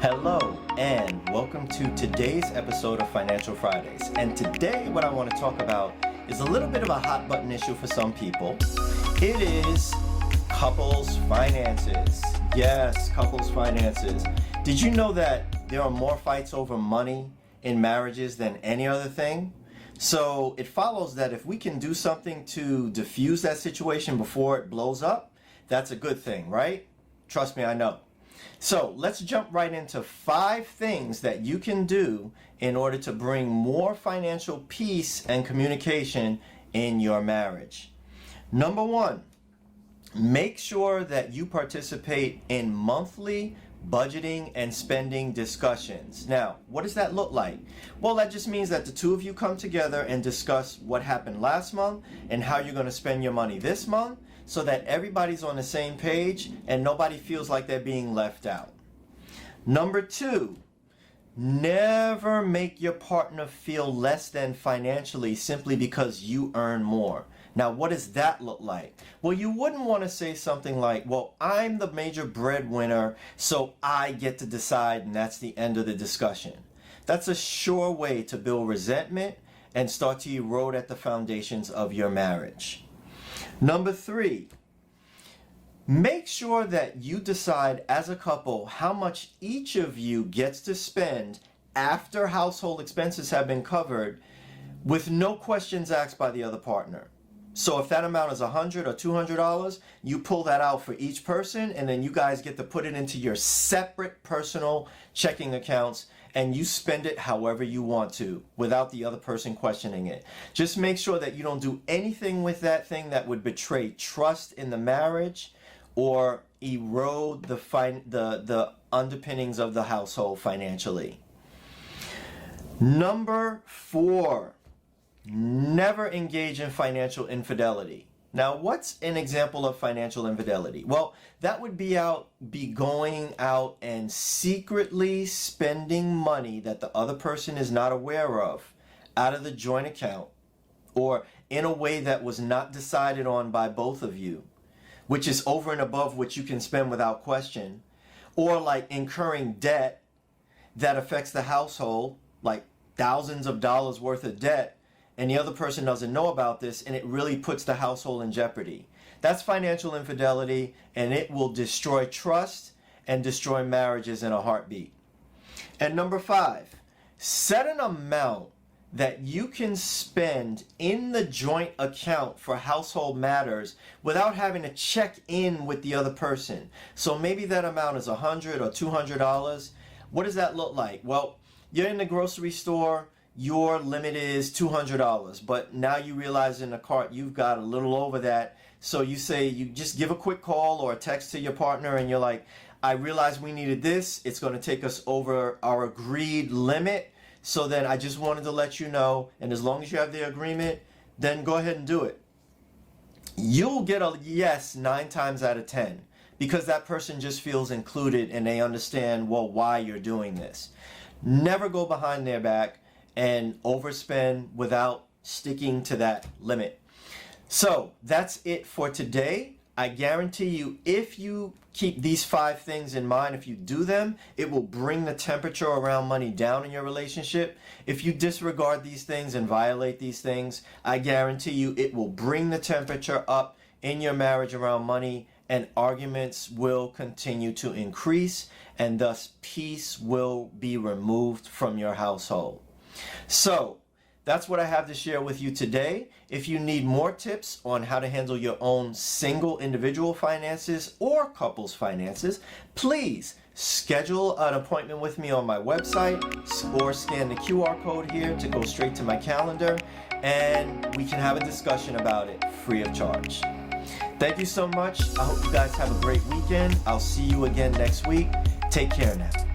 Hello and welcome to today's episode of Financial Fridays. And today what I want to talk about is a little bit of a hot button issue for some people. It is couples finances. Yes, couples finances. Did you know that there are more fights over money in marriages than any other thing? So it follows that if we can do something to diffuse that situation before it blows up, that's a good thing, right? Trust me, I know. So let's jump right into 5 things that you can do in order to bring more financial peace and communication in your marriage. Number 1, make sure that you participate in monthly budgeting and spending discussions. Now, what does that look like? Well, that just means that the two of you come together and discuss what happened last month and how you're going to spend your money this month, so that everybody's on the same page and nobody feels like they're being left out. Number 2, never make your partner feel less than financially simply because you earn more. Now, what does that look like? Well, you wouldn't want to say something like, well, I'm the major breadwinner, so I get to decide, and that's the end of the discussion. That's a sure way to build resentment and start to erode at the foundations of your marriage. Number 3, make sure that you decide as a couple how much each of you gets to spend after household expenses have been covered with no questions asked by the other partner. So if that amount is $100 or $200, you pull that out for each person, and then you guys get to put it into your separate personal checking accounts, and you spend it however you want to without the other person questioning it. Just make sure that you don't do anything with that thing that would betray trust in the marriage or erode the underpinnings of the household financially. Number 4, never engage in financial infidelity. Now, what's an example of financial infidelity? Well, that would be going out and secretly spending money that the other person is not aware of out of the joint account, or in a way that was not decided on by both of you, which is over and above what you can spend without question, or like incurring debt that affects the household, like thousands of dollars worth of debt, and the other person doesn't know about this, and it really puts the household in jeopardy. That's financial infidelity, and it will destroy trust and destroy marriages in a heartbeat. And number 5, set an amount that you can spend in the joint account for household matters without having to check in with the other person. So maybe that amount is $100 or $200. What does that look like? Well, you're in the grocery store, your limit is $200, but now you realize in the cart you've got a little over that. So you say, you just give a quick call or a text to your partner, and you're like, I realize we needed this. It's going to take us over our agreed limit. So then I just wanted to let you know, and as long as you have the agreement, then go ahead and do it. You'll get a yes 9 times out of 10 because that person just feels included and they understand, well, why you're doing this. Never go behind their back and overspend without sticking to that limit. So that's it for today. I guarantee you, if you keep these 5 things in mind, if you do them, it will bring the temperature around money down in your relationship. If you disregard these things and violate these things, I guarantee you it will bring the temperature up in your marriage around money, and arguments will continue to increase, and thus peace will be removed from your household. So that's what I have to share with you today. If you need more tips on how to handle your own single individual finances or couples finances, please schedule an appointment with me on my website or scan the QR code here to go straight to my calendar, and we can have a discussion about it free of charge. Thank you so much. I hope you guys have a great weekend. I'll see you again next week. Take care now.